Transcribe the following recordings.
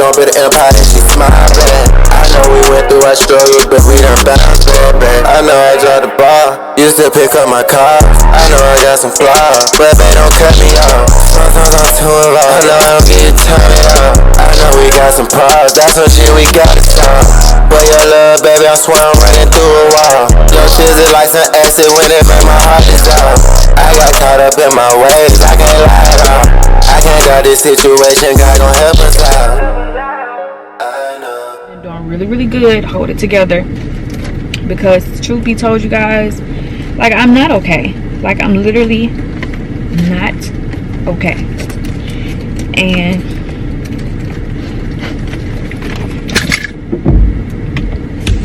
gon' build an empire and she smile back. I know we went through our struggles, but we done bounced back. I know I dropped the ball, used to pick up my car. I know I got some flaws, but they don't cut me off. Sometimes I'm too involved, I know I don't get turned off. I know we got some problems, that's some shit we gotta solve. But your love, baby, I swear I'm running through a wall. Your shit is like some acid when it made my heart dissolve. I got caught up in my ways, I can't lie at all. I can't got this situation, God gon' help us out. I know. I'm doing really, really good. Hold it together. Because truth be told, you guys, like, I'm not okay. Like, I'm literally not okay. And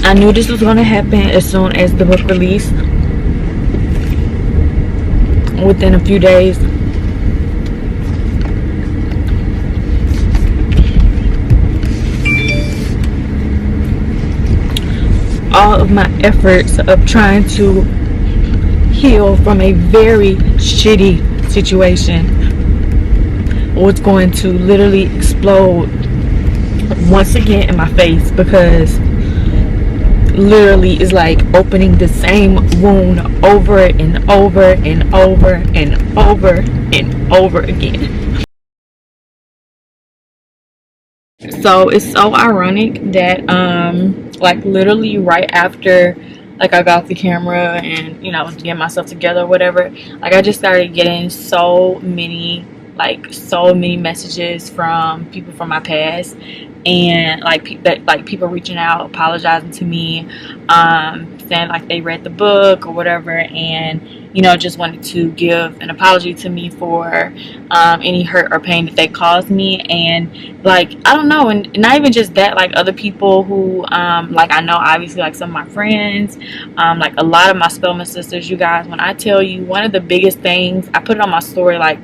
I knew this was going to happen as soon as the book released. Within a few days. All of my efforts of trying to heal from a very shitty situation was going to literally explode once again in my face, because literally it's like opening the same wound over and over and over and over and over again. So it's so ironic that like literally right after like I got the camera and, you know, get myself together or whatever, like I just started getting so many messages from people from my past, and like people reaching out, apologizing to me, saying like they read the book or whatever, and, you know, just wanted to give an apology to me for any hurt or pain that they caused me. And like, I don't know, and not even just that, like other people who like I know, obviously, like some of my friends, like a lot of my Spelman sisters. You guys, when I tell you, one of the biggest things, I put it on my story, like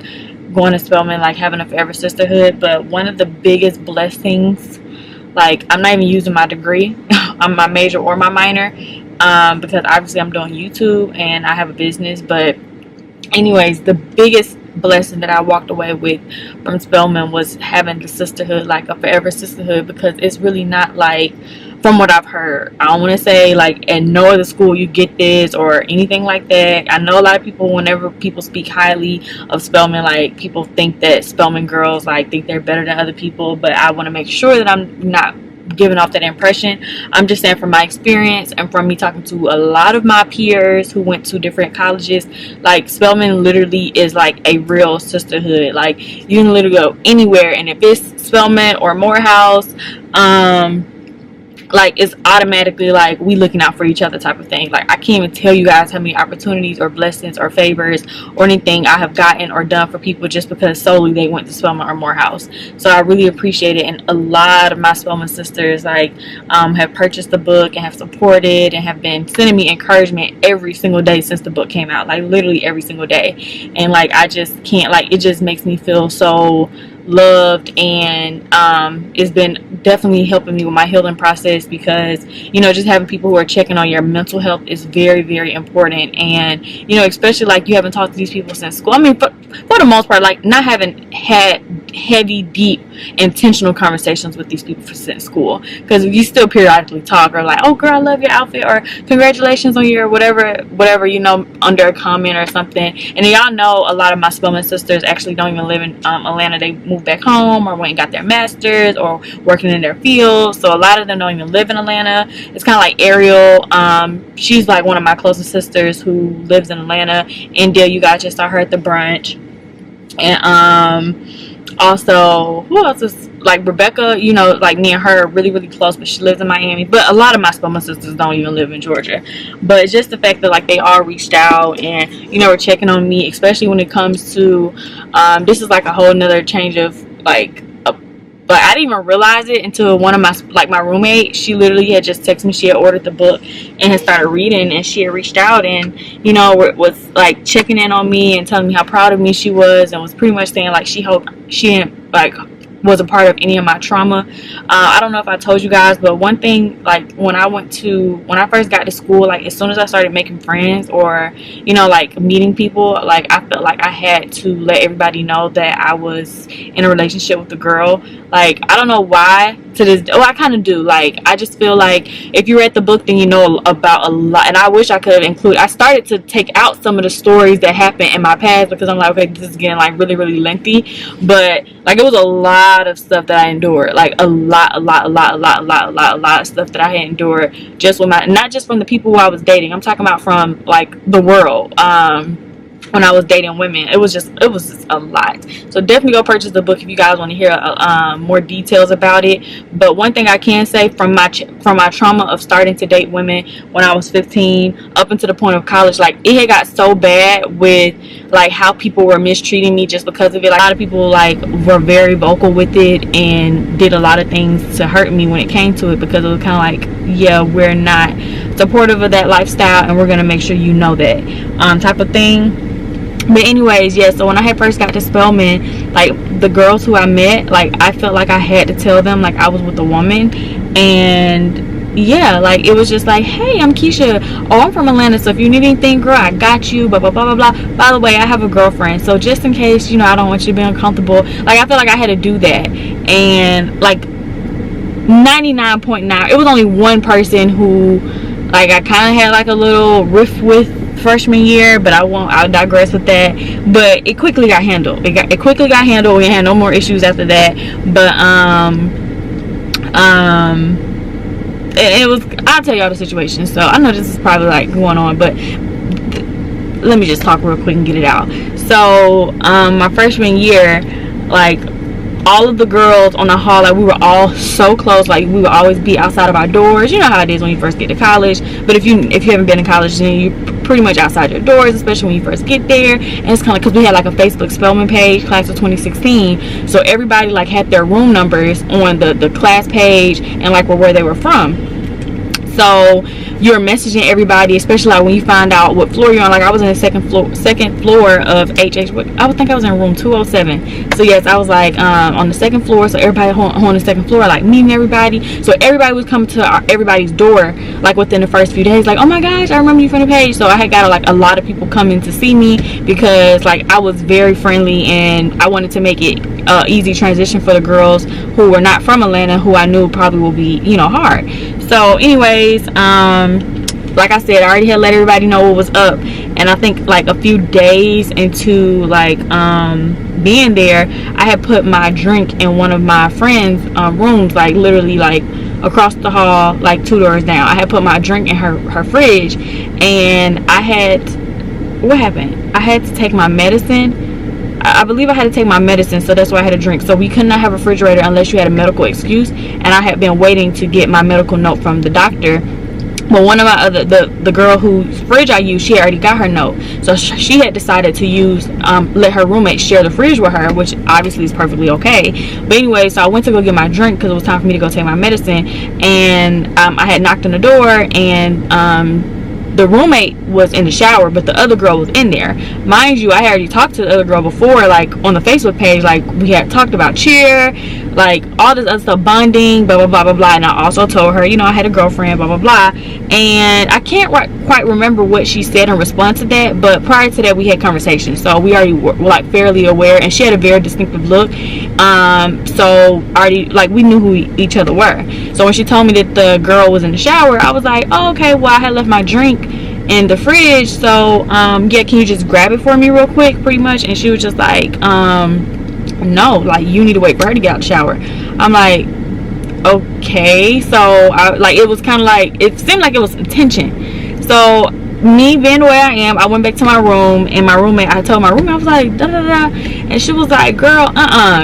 going to Spelman, like having a forever sisterhood, but one of the biggest blessings, like I'm not even using my degree on my major or my minor, because obviously I'm doing YouTube and I have a business. But anyways, the biggest blessing that I walked away with from Spelman was having the sisterhood, like a forever sisterhood, because it's really not like, from what I've heard, I don't want to say like at no other school you get this or anything like that. I know a lot of people, whenever people speak highly of Spelman, like people think that Spelman girls like think they're better than other people, but I want to make sure that I'm not giving off that impression. I'm just saying from my experience and from me talking to a lot of my peers who went to different colleges, like Spelman literally is like a real sisterhood. Like you can literally go anywhere, and if it's Spelman or Morehouse, like it's automatically like we looking out for each other type of thing. Like I can't even tell you guys how many opportunities or blessings or favors or anything I have gotten or done for people just because solely they went to Spelman or Morehouse. So I really appreciate it. And a lot of my Spelman sisters like have purchased the book and have supported and have been sending me encouragement every single day since the book came out, like literally every single day. And like I just can't, like it just makes me feel so loved, and it's been definitely helping me with my healing process, because, you know, just having people who are checking on your mental health is very, very important. And, you know, especially like you haven't talked to these people since school. I mean, for the most part, like not having had heavy, deep, intentional conversations with these people since school, because you still periodically talk, or like, oh girl, I love your outfit, or congratulations on your whatever, you know, under a comment or something. And y'all know a lot of my Spelman sisters actually don't even live in Atlanta. They moved back home or went and got their masters or working in their field, so a lot of them don't even live in Atlanta. It's kind of like Ariel, she's like one of my closest sisters who lives in Atlanta. India, you guys just saw her at the brunch. And also, who else is like Rebecca, you know, like me and her are really, really close, but she lives in Miami. But a lot of my Spelman sisters don't even live in Georgia. But it's just the fact that like they all reached out and, you know, were checking on me, especially when it comes to this is like a whole nother change of like but I didn't even realize it until one of my roommate, she literally had just texted me. She had ordered the book and had started reading, and she had reached out and, you know, was like checking in on me and telling me how proud of me she was, and was pretty much saying like she hoped she didn't like was a part of any of my trauma. I don't know if I told you guys, but one thing, like when I first got to school, like as soon as I started making friends or, you know, like meeting people, like I felt like I had to let everybody know that I was in a relationship with a girl. Like, I don't know why to this, I kind of do. Like, I just feel like if you read the book, then you know about a lot. And I wish I could include, I started to take out some of the stories that happened in my past, because I'm like, okay, this is getting like really, really lengthy. But like, it was a lot of stuff that I endured. Like a lot of stuff that I had endured just with not just from the people who I was dating. I'm talking about from like the world. When I was dating women, it was just a lot. So definitely go purchase the book if you guys want to hear more details about it. But one thing I can say from my trauma of starting to date women when I was 15 up until the point of college, like it had got so bad with like how people were mistreating me just because of it. Like, a lot of people like were very vocal with it and did a lot of things to hurt me when it came to it, because it was kind of like, yeah, we're not supportive of that lifestyle and we're gonna make sure you know that type of thing. But anyways, yeah, so when I had first got to Spelman, like the girls who I met, like I felt like I had to tell them like I was with a woman. And yeah, like it was just like, hey, I'm Keesha, oh, I'm from Atlanta, so if you need anything, girl, I got you, blah blah blah blah blah. By the way, I have a girlfriend, so just in case, you know, I don't want you to be uncomfortable. Like I felt like I had to do that. And like 99.9, it was only one person who like I kind of had like a little riff with freshman year, but I'll digress with that. But it quickly got handled. It quickly got handled. We had no more issues after that. But it was, I'll tell y'all the situation. So I know this is probably like going on, but let me just talk real quick and get it out. So my freshman year, like all of the girls on the hall, like we were all so close, like we would always be outside of our doors. You know how it is when you first get to college. But if you haven't been in college, then you pretty much outside your doors, especially when you first get there. And it's kind of because we had like a Facebook Spelman page, class of 2016, so everybody like had their room numbers on the class page and like where they were from. So you're messaging everybody, especially like when you find out what floor you're on. Like I was in the second floor of HH. I would think I was in room 207. So yes, I was like on the second floor. So everybody on the second floor, like meeting everybody. So everybody was coming to everybody's door like within the first few days. Like, oh my gosh, I remember you from the page. So I had got like a lot of people coming to see me because like I was very friendly and I wanted to make it easy transition for the girls who were not from Atlanta, who I knew probably will be, you know, hard. So anyways, like I said, I already had let everybody know what was up, and I think like a few days into like being there, I had put my drink in one of my friends' rooms, like literally like across the hall, like 2 doors down. I had put my drink in her fridge, and what happened? I had to take my medicine. I believe I had to take my medicine, so that's why I had a drink. So we could not have a refrigerator unless you had a medical excuse, and I had been waiting to get my medical note from the doctor. But one of my the girl whose fridge I used, she already got her note, so she had decided to use let her roommate share the fridge with her, which obviously is perfectly okay. But anyway, so I went to go get my drink because it was time for me to go take my medicine, and I had knocked on the door, and the roommate was in the shower, but the other girl was in there. Mind you, I had already talked to the other girl before, like on the Facebook page. Like we had talked about cheer, like all this other stuff, bonding, blah blah blah blah blah. And I also told her, you know, I had a girlfriend, blah blah blah. And I can't quite remember what she said in response to that, but prior to that we had conversations, so we already were like fairly aware. And she had a very distinctive look, so already like we knew who each other were. So when she told me that the girl was in the shower, I was like, oh, okay, well I had left my drink in the fridge, so yeah, can you just grab it for me real quick, pretty much. And she was just like, no, like you need to wait for her to get out the shower. I'm like, okay. So I like, it was kind of like, it seemed like it was tension. So me being the way I am, I went back to my room, and my roommate, I told my roommate, I was like, da da da, and she was like, girl,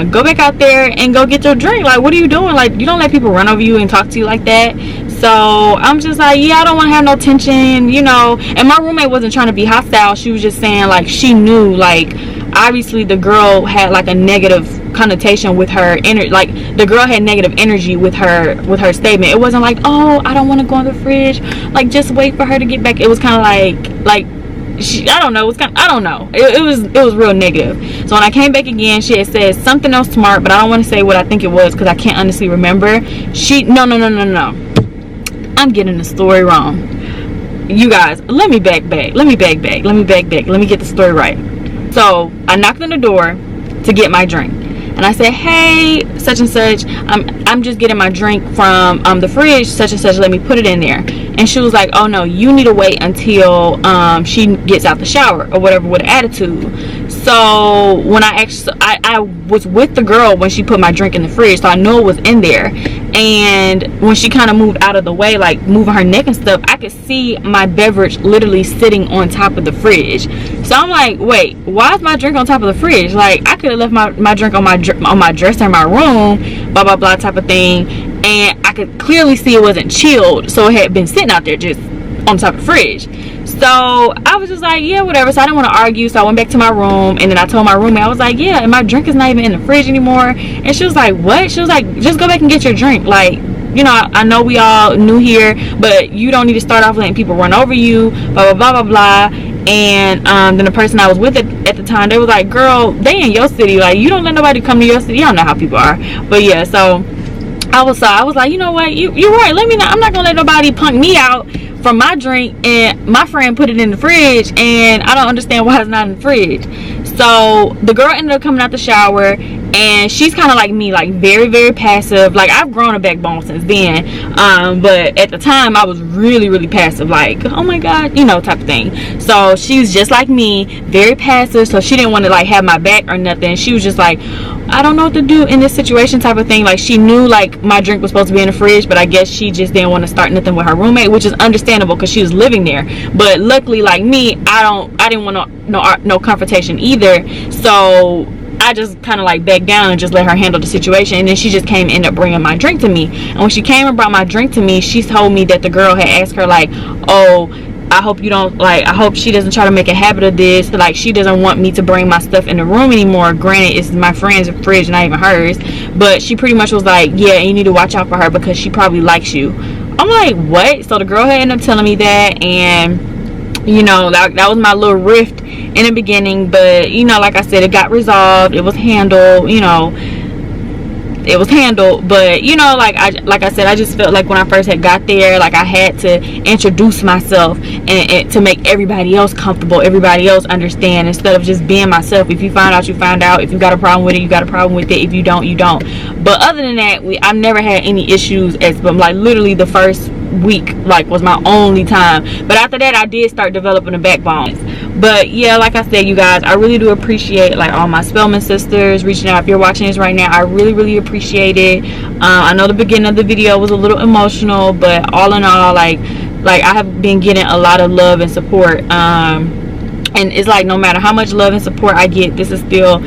go back out there and go get your drink. Like, what are you doing? Like, you don't let people run over you and talk to you like that. So I'm just like, yeah, I don't want to have no tension, you know. And my roommate wasn't trying to be hostile. She was just saying like she knew, like obviously the girl had like a negative connotation with her like the girl had negative energy with her statement. It wasn't like, oh, I don't want to go in the fridge, like just wait for her to get back. It was kind of like I don't know. I don't know. It was real negative. So when I came back again, she had said something else smart, but I don't want to say what I think it was because I can't honestly remember. No. I'm getting the story wrong. You guys, let me back. Let me get the story right. So I knocked on the door to get my drink. And I said, hey, such and such, I'm just getting my drink from the fridge, such and such, let me put it in there. And she was like, oh no, you need to wait until she gets out the shower or whatever, with an attitude. So when I was with the girl when she put my drink in the fridge, so I knew it was in there. And when she kind of moved out of the way, like moving her neck and stuff, I could see my beverage literally sitting on top of the fridge. So I'm like, wait, why is my drink on top of the fridge? Like, I could have left my drink on my dresser in my room, blah blah blah type of thing, and I could clearly see it wasn't chilled, so it had been sitting out there just on top of the fridge. So I was just like, yeah, whatever. So I didn't want to argue, so I went back to my room, and then I told my roommate, I was like, yeah, and my drink is not even in the fridge anymore. And she was like, what? She was like, just go back and get your drink. Like, you know, I know we all new here, but you don't need to start off letting people run over you, blah blah blah blah blah. And then the person I was with at the time, they was like, girl, they in your city, like, you don't let nobody come to your city. You don't know how people are. But yeah, so I was like, you know what, you're right, I'm not gonna let nobody punk me out from my drink, and my friend put it in the fridge, and I don't understand why it's not in the fridge. So the girl ended up coming out the shower, and she's kind of like me, like very, very passive. Like, I've grown a backbone since then, but at the time I was really, really passive, like, oh my god, you know, type of thing. So she's just like me, very passive, so she didn't want to like have my back or nothing. She was just like, I don't know what to do in this situation type of thing. Like, she knew like my drink was supposed to be in the fridge, but I guess she just didn't want to start nothing with her roommate, which is understandable because she was living there. But luckily, like me, I didn't want no confrontation either. So I just kind of like backed down and just let her handle the situation. And then she just came and ended up bringing my drink to me. And when she came and brought my drink to me, she told me that the girl had asked her like, oh, I hope you don't, like, I hope she doesn't try to make a habit of this. Like, she doesn't want me to bring my stuff in the room anymore. Granted, it's my friend's fridge, not even hers. But she pretty much was like, yeah, you need to watch out for her because she probably likes you. I'm like, what? So the girl had ended up telling me that, and you know, that was my little rift in the beginning. But you know, like I said, it got resolved. It was handled. You know, it was handled. But you know, like I said, I just felt like when I first had got there, like I had to introduce myself and to make everybody else comfortable, everybody else understand, instead of just being myself. If you find out, you find out. If you got a problem with it, you got a problem with it. If you don't, you don't. But other than that, I've never had any issues. But like literally the first week like was my only time. But after that, I did start developing a backbone. But yeah, like I said, you guys, I really do appreciate like all my Spellman sisters reaching out. If you're watching this right now, I really, really appreciate it. I know the beginning of the video was a little emotional, but all in all, like I have been getting a lot of love and support. And it's like no matter how much love and support I get, this is still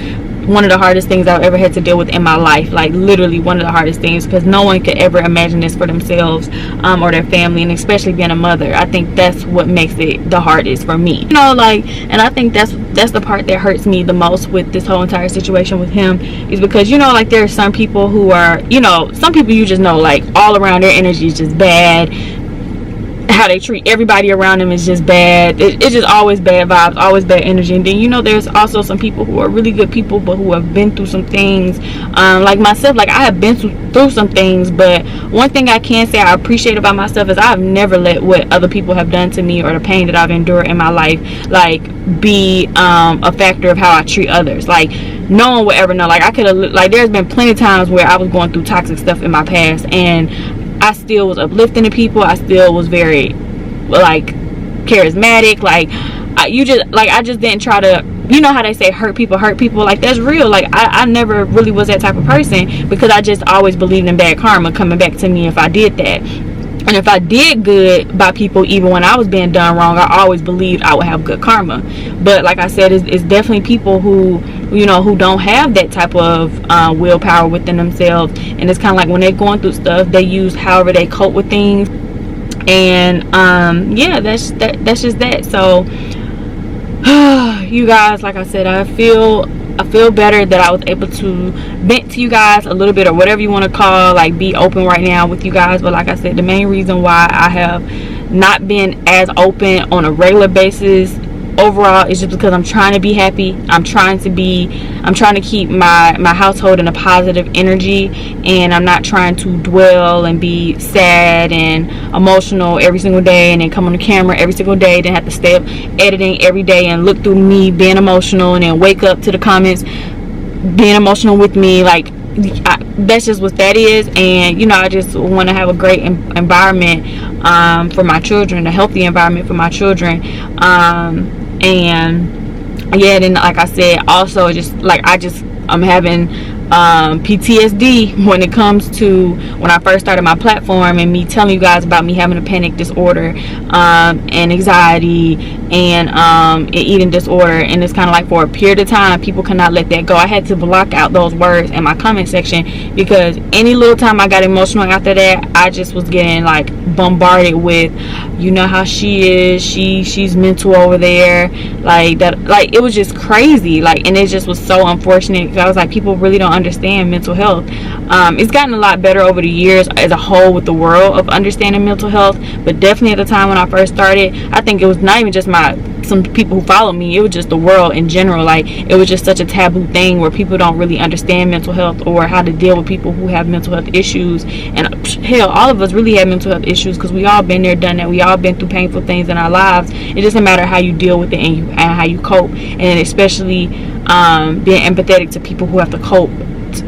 one of the hardest things I've ever had to deal with in my life. Like literally one of the hardest things, because no one could ever imagine this for themselves or their family, and especially being a mother. I think that's what makes it the hardest for me, you know, like, and I think that's the part that hurts me the most with this whole entire situation with him, is because, you know, like there are some people who are, you know, some people you just know, like all around their energy is just bad. How they treat everybody around them is just bad. It's just always bad vibes, always bad energy. And then, you know, there's also some people who are really good people, but who have been through some things, like myself. Like I have been through some things, but one thing I can say I appreciate about myself is I've never let what other people have done to me or the pain that I've endured in my life like be a factor of how I treat others. Like no one would ever know. Like I could have, like there's been plenty of times where I was going through toxic stuff in my past, and I still was uplifting to people. I still was very like charismatic. Like I just didn't try to, you know how they say hurt people. Like that's real. Like I never really was that type of person, because I just always believed in bad karma coming back to me if I did that. And if I did good by people, even when I was being done wrong, I always believed I would have good karma. But like I said, it's definitely people who, you know, who don't have that type of willpower within themselves. And it's kind of like when they're going through stuff, they use however they cope with things. And yeah, that's just that. So you guys, like I said, I feel better that I was able to vent to you guys a little bit, or whatever you want to call, like be open right now with you guys. But like I said, the main reason why I have not been as open on a regular basis overall, it's just because I'm trying to be happy. I'm trying to keep my household in a positive energy, and I'm not trying to dwell and be sad and emotional every single day, and then come on the camera every single day, then have to stay up editing every day and look through me being emotional, and then wake up to the comments being emotional with me. Like, that's just what that is. And you know, I just want to have a great environment for my children, a healthy environment for my children, and yeah, then like I said, also just like I'm having PTSD when it comes to when I first started my platform, and me telling you guys about me having a panic disorder, and anxiety, and eating disorder. And it's kind of like, for a period of time, people cannot let that go. I had to block out those words in my comment section, because any little time I got emotional after that, I just was getting like bombarded with, you know how she is, she's mental over there, like that. Like, it was just crazy. Like, and it just was so unfortunate, because I was like, people really don't understand mental health. It's gotten a lot better over the years as a whole with the world of understanding mental health, but definitely at the time when I first started, I think it was not even just some people who followed me, it was just the world in general. Like, it was just such a taboo thing where people don't really understand mental health or how to deal with people who have mental health issues. And hell, all of us really have mental health issues, because we all been there, done that. We all been through painful things in our lives. It doesn't matter how you deal with it and how you cope, and especially being empathetic to people who have to cope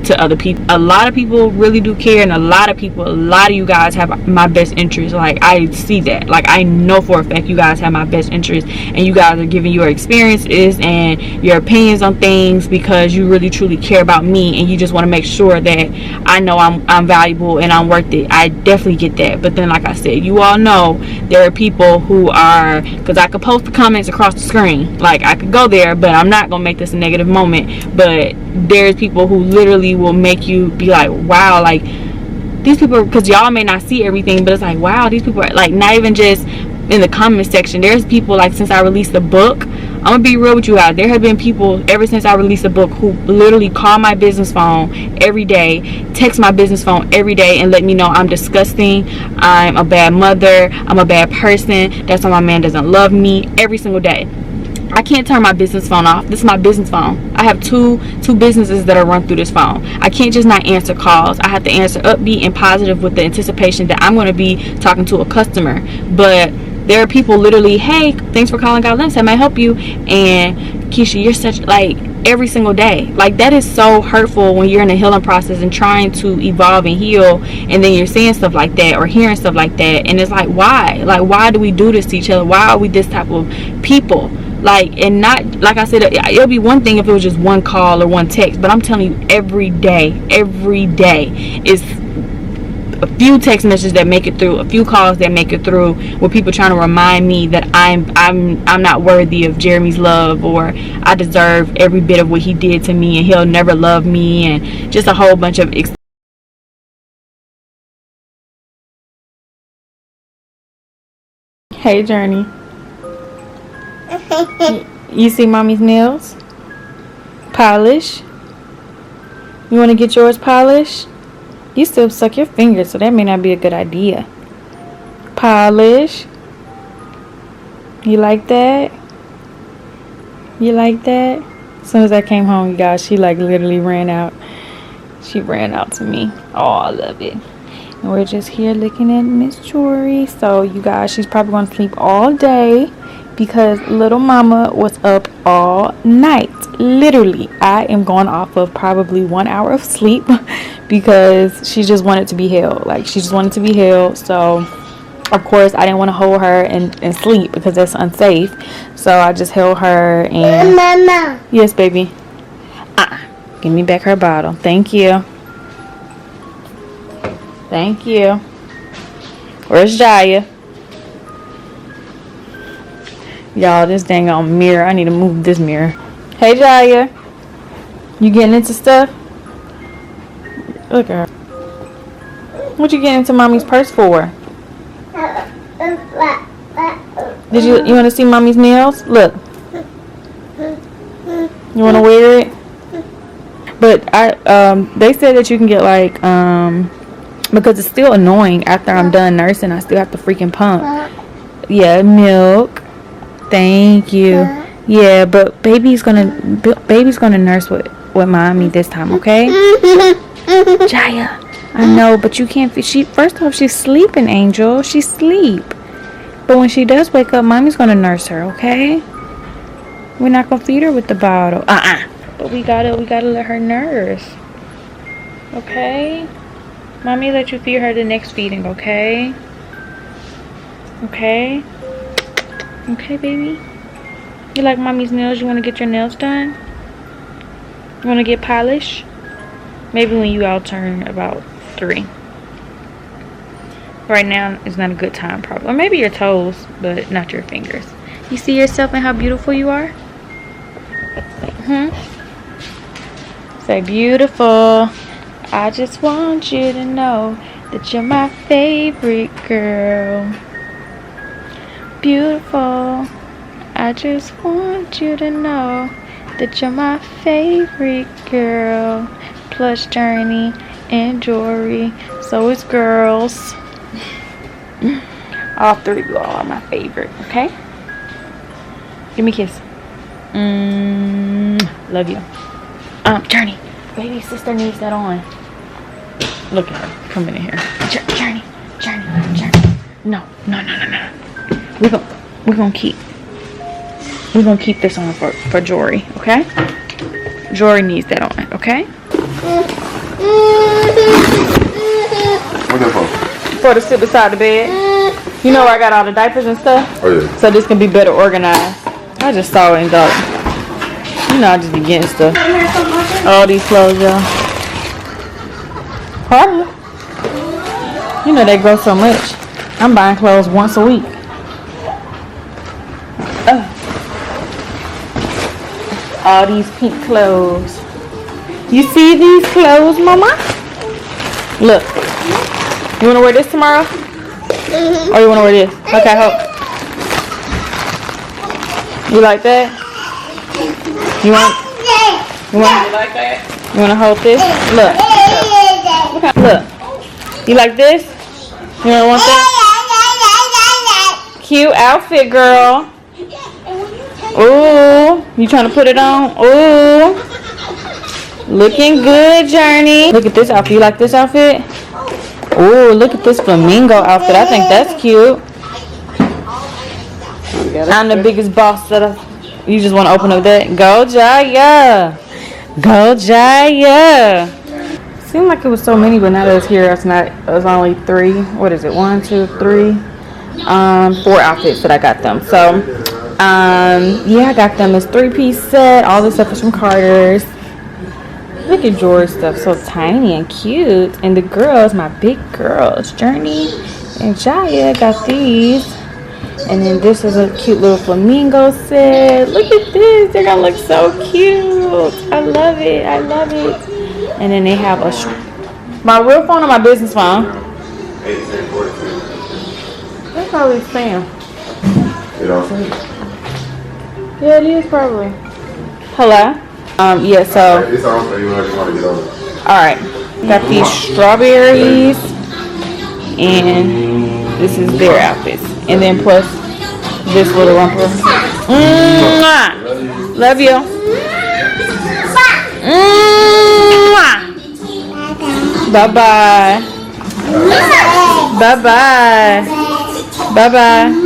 to other people. A lot of people really do care, and a lot of you guys have my best interest. Like, I see that. Like, I know for a fact you guys have my best interest, and you guys are giving your experiences and your opinions on things because you really truly care about me, and you just want to make sure that I know I'm valuable and I'm worth it. I definitely get that. But then, like I said, you all know there are people who are, because I could post the comments across the screen, like I could go there, but I'm not gonna make this a negative moment. But there's people who literally will make you be like, wow, like these people, because y'all may not see everything, but it's like, wow, these people are like, not even just in the comment section. There's people, like, since I released the book, I'm gonna be real with you guys, there have been people ever since I released the book who literally call my business phone every day, text my business phone every day, and let me know I'm disgusting, I'm a bad mother, I'm a bad person, that's why my man doesn't love me, every single day. I can't turn my business phone off. This is my business phone. I have two businesses that are run through this phone. I can't just not answer calls. I have to answer upbeat and positive with the anticipation that I'm going to be talking to a customer. But there are people literally, hey, thanks for calling God Links, I might help you. And Keesha, you're such, like, every single day. Like, that is so hurtful when you're in a healing process and trying to evolve and heal, and then you're saying stuff like that or hearing stuff like that. And it's like, why? Like, why do we do this to each other? Why are we this type of people? Like, and not, like I said, it'll be one thing if it was just one call or one text, but I'm telling you, every day is a few text messages that make it through, a few calls that make it through, with people trying to remind me that I'm not worthy of Jeremy's love, or I deserve every bit of what he did to me, and he'll never love me, and just a whole bunch of Hey, Journey. You see mommy's nails? Polish? You want to get yours polished? You still suck your fingers, so that may not be a good idea. Polish? You like that? You like that? As soon as I came home, you guys, she like literally ran out. She ran out to me. Oh, I love it. And we're just here looking at Miss Jory. So, you guys, she's probably going to sleep all day, because little mama was up all night. Literally, I am going off of probably 1 hour of sleep because she just wanted to be held. Like, she just wanted to be held. So, of course, I didn't want to hold her and sleep because that's unsafe. So, I just held her and... Mama. Yes, baby. Give me back her bottle. Thank you. Thank you. Where's Jiya? Y'all, this dang on mirror. I need to move this mirror. Hey, Jiya. You getting into stuff? Look at her. What you getting into mommy's purse for? Did you want to see mommy's nails? Look. You want to wear it? But they said that you can get like because it's still annoying after I'm done nursing. I still have to freaking pump. Yeah, milk. Thank you. Yeah, but baby's gonna nurse with mommy this time, okay? Jiya, I know, but you can't. First off, she's sleeping, Angel. She's asleep. But when she does wake up, mommy's gonna nurse her, okay? We're not gonna feed her with the bottle. But we gotta let her nurse. Okay? Mommy let you feed her the next feeding, okay? Okay? Okay, baby? You like mommy's nails? You wanna get your nails done? You wanna get polished? Maybe when you all turn about 3. Right now is not a good time, probably. Or maybe your toes, but not your fingers. You see yourself and how beautiful you are? Say beautiful. I just want you to know that you're my favorite girl. Beautiful. I just want you to know that you're my favorite girl. Plus Journie and Jewelry. So it's girls. All 3 of you all are my favorite, okay? Give me a kiss. Love you. Journie, baby sister needs that on. Look at her coming in here. Journie. No. We're gonna keep this on for Jory, okay? Jory needs that on, okay? What's that for? For to sit beside the bed. You know where I got all the diapers and stuff? Oh, yeah. So this can be better organized. I just saw it and thought, you know, I just be getting stuff. All these clothes, y'all. Probably. You know they grow so much. I'm buying clothes once a week. All these pink clothes. You see these clothes, mama? Look. You want to wear this tomorrow? Or you want to wear this? Okay, hope. You like that? You want like that? You want to hold this? Look. You like this? You want that? Cute outfit, girl. Ooh, you trying to put it on? Ooh, looking good, Journie. Look at this outfit. You like this outfit? Ooh, look at this flamingo outfit. I think that's cute. I'm the biggest boss that you just want to open up that. Go, Jiya. Go, Jiya. Seemed like it was so many, but now that it's here, it's not. It was only 3. What is it? 1, 2, 3. 4 outfits that I got them. So, yeah, I got them. It's 3-piece set. All this stuff is from Carter's. Look at George's stuff, so tiny and cute. And the girls, my big girls, Journie and Jiya, got these. And then this is a cute little flamingo set. Look at this. They're gonna look so cute. I love it. And then they have my real phone or my business phone. That's probably spam. Yeah, it is probably. Hello? Yeah, so. It's on for you whenever you want to get over. Alright. Got these strawberries. And this is their outfits. And then plus this little romper. Love you. Bye-bye. Bye-bye. Bye-bye.